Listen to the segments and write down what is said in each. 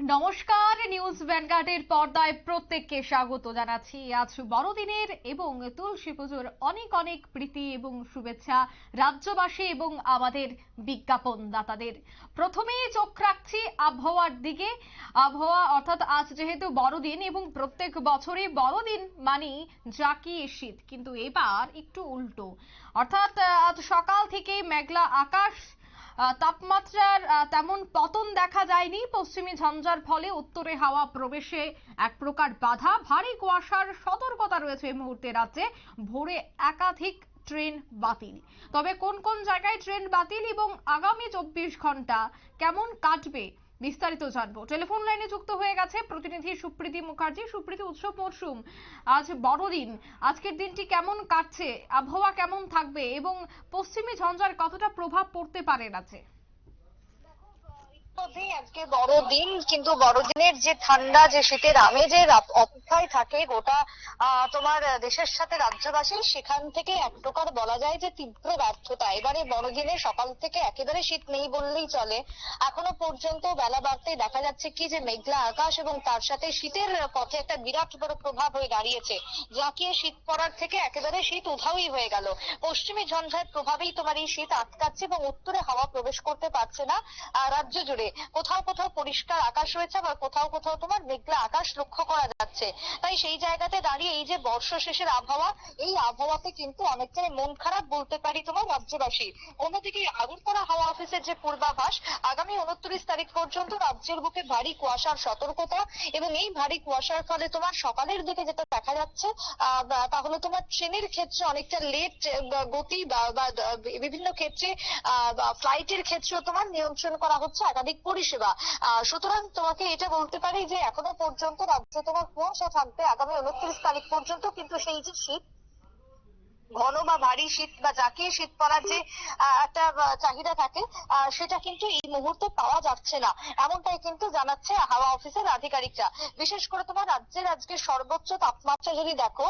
নমস্কার, নিউজ ভ্যানগার্ডের পর্দায় প্রত্যেককে স্বাগত জানাচ্ছি। আজ বড়দিনের এবং তুলসী পুজোর অনেক অনেক প্রীতি এবং শুভেচ্ছা রাজ্যবাসী এবং আমাদের বিজ্ঞাপনদাতাদের। প্রথমেই চোখ রাখছি আবহাওয়ার দিকে। আবহাওয়া অর্থাৎ আজ যেহেতু বড়দিন এবং প্রত্যেক বছরই বড়দিন মানে জাঁকিয়ে শীত, কিন্তু এবার একটু উল্টো। অর্থাৎ আজ সকাল থেকে মেঘলা আকাশ, তাপমাত্রার তেমন পতন দেখা যায়নি। পশ্চিমী ঝঞ্ঝার ফলে উত্তরে হাওয়া প্রবেশে এক প্রকার বাধা, ভারী কুয়াশার সতর্কতা রয়েছে এই মুহূর্তে রাজ্যে। ভোরে একাধিক ট্রেন বাতিল। তবে কোন কোন জায়গায় ট্রেন বাতিল এবং আগামী 24 ঘন্টা কেমন কাটবে বিস্তারিত জানবো। টেলিফোন লাইনে যুক্ত হয়ে গেছে প্রতিনিধি সুপ্রীতি মুখার্জি। সুপ্রীতি, উৎসব মরশুম, আজ বড়দিন, আজকের দিনটি কেমন কাটছে, আবহাওয়া কেমন থাকবে এবং পশ্চিমী ঝঞ্ঝার কতটা প্রভাব পড়তে পারে রাজ্যে? আজকে বড়দিন, কিন্তু বড়দিনের যে ঠান্ডা, যে শীতের আমেজের অপেক্ষায় থাকে গোটা তোমার দেশের সাথে রাজ্যবাসী, সেখান থেকে এক প্রকার বলা যায় যে তীব্র ব্যর্থতা। এবারে বড়দিনে সকাল থেকে একেবারে শীত নেই বললেই চলে। এখনো পর্যন্ত বেলা বাড়তেই দেখা যাচ্ছে কি যে মেঘলা আকাশ এবং তার সাথে শীতের পথে একটা বিরাট বড় প্রভাব হয়ে দাঁড়িয়েছে। জাঁকিয়ে শীত পড়ার থেকে একেবারে শীত উধাওই হয়ে গেল। পশ্চিমী ঝঞ্ঝার প্রভাবেই তোমার এই শীত আটকাচ্ছে এবং উত্তরে হাওয়া প্রবেশ করতে পারছে না রাজ্য জুড়ে। কোথাও কোথাও পরিষ্কার আকাশ রয়েছে, আবার কোথাও কোথাও তোমার মেঘলা আকাশ লক্ষ্য করা যাচ্ছে। তাই সেই জায়গাতে দাঁড়িয়ে এই যে বর্ষ শেষের আবহাওয়া, এই আবহাওয়াতে কিন্তু অনেকটাই মন খারাপ বলতে পারি তোমার রাজ্যবাসী। অন্যদিকে আগরতলা হাওয়া অফিসের যে পূর্বাভাস, আগামী 29 তারিখ পর্যন্ত রাজ্যের বুকে ভারী কুয়াশার সতর্কতা, এবং এই ভারী কুয়াশার ফলে তোমার সকালের দিকে যেটা দেখা যাচ্ছে তাহলে তোমার ট্রেনের ক্ষেত্রে অনেকটা লেট গতি বা বিভিন্ন ক্ষেত্রে ফ্লাইটের ক্ষেত্রেও তোমার নিয়ন্ত্রণ করা হচ্ছে একাধিক পরিষেবা। সুতরাং তোমাকে এটা বলতে পারি যে এখনো পর্যন্ত রাজ্যে তোমার কুয়াশা থাকবে আগামী 29 তারিখ পর্যন্ত, কিন্তু সেই যে শীত, ঘন বা ভারী শীত বা জাঁকিয়ে শীত পড়ার যে একটা চাহিদা থাকে, সেটা কিন্তু এই মুহূর্তে পাওয়া যাচ্ছে না, এমনটাই কিন্তু জানাচ্ছে হাওয়া অফিসের আধিকারিকরা। বিশেষ করে তোমার রাজ্যের আজকে সর্বোচ্চ তাপমাত্রা যদি দেখো,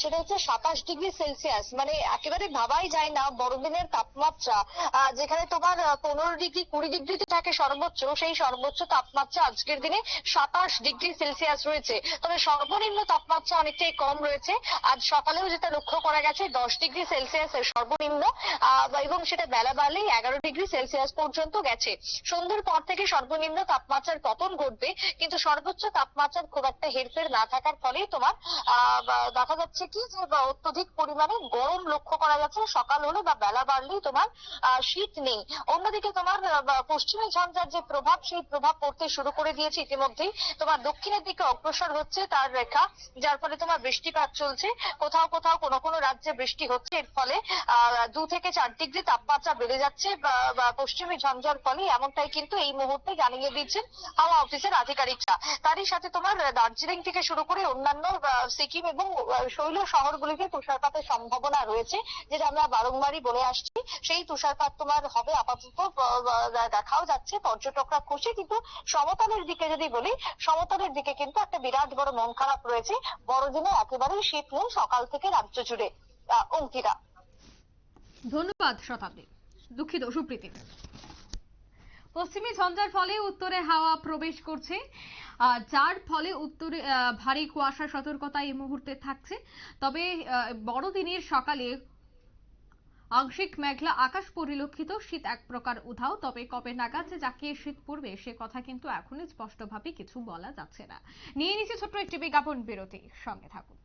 সেটা হচ্ছে 27 ডিগ্রি সেলসিয়াস। মানে একেবারে ভাবাই যায় না বড়দিনের তাপমাত্রা, যেখানে তোমার 15 ডিগ্রি 20 ডিগ্রিতে থাকে সর্বোচ্চ, সেই সর্বোচ্চ তাপমাত্রা আজকের দিনে 27 ডিগ্রি সেলসিয়াস রয়েছে। তবে সর্বনিম্ন তাপমাত্রা অনেকটাই কম রয়েছে। আজ সকালেও যেটা লক্ষ্য করা গেছে 10 ডিগ্রি সেলসিয়াস এর সর্বনিম্ন, এবং সেটা বেলা বাড়লেই 11 ডিগ্রি সেলসিয়াস পর্যন্ত গেছে। সন্ধ্যার পর থেকে সর্বনিম্ন তাপমাত্রার পতন ঘটবে, কিন্তু সর্বোচ্চ তাপমাত্রার খুব একটা হেরফের না থাকার ফলেই তোমার দেখা যাচ্ছে কি যে অত্যধিক পরিমাণে গরম লক্ষ্য করা যাচ্ছে। সকাল হলে বা বেলা বাড়লেই তোমার শীত নেই। অন্যদিকে তোমার পশ্চিমী ঝঞ্ঝার যে প্রভাব, সেই প্রভাব পড়তে শুরু করে দিয়েছে ইতিমধ্যেই। তোমার দক্ষিণের দিকে অগ্রসর হচ্ছে তার রেখা, যার ফলে তোমার বৃষ্টিপাত চলছে। কোথাও কোথাও কোনো কোনো রাজ্যে বৃষ্টি হচ্ছে। এর ফলে 2 থেকে 4 ডিগ্রি তাপমাত্রা বেড়ে যাচ্ছে পশ্চিমী ঝঞ্ঝার ফলে, এমনটাই কিন্তু এই মুহূর্তে জানিয়ে দিচ্ছেন হাওয়া অফিসের আধিকারিকরা। তারই সাথে তোমার দার্জিলিং থেকে শুরু করে অন্যান্য সিকিম এবং শৈল শহরগুলিতে তুষারপাতের সম্ভাবনা রয়েছে, যেটা আমরা বারংবারই বলে আসছি। সেই তুষারপাত তোমার হবে আপাতত, দেখাও যাচ্ছে, পর্যটকরা খুশি। কিন্তু সমতলের দিকে যদি বলি, সমতলের দিকে কিন্তু একটা বিরাট বড় মন খারাপ রয়েছে। বড়দিনে একেবারেই শীত নেই সকাল থেকে রাজ্য জুড়ে। অঙ্কিতা। ধন্যবাদ শতাব্দী, দুঃখিত সুপ্রীতি। পশ্চিমী ঝঞ্ঝার ফলে উত্তরে হাওয়া প্রবেশ করছে, যার ফলে উত্তরে ভারী কুয়াশার সতর্কতা এই মুহূর্তে থাকছে। তবে বড়দিনের সকালে আংশিক মেঘলা আকাশ পরিলক্ষিত, শীত এক প্রকার উধাও। তবে কবে নাগাদ যে জাঁকিয়ে শীত পড়বে সে কথা কিন্তু এখনই স্পষ্টভাবে কিছু বলা যাচ্ছে না। নিয়ে নিচ্ছে ছোট্ট একটি বিজ্ঞাপন বিরতি, সঙ্গে থাকুন।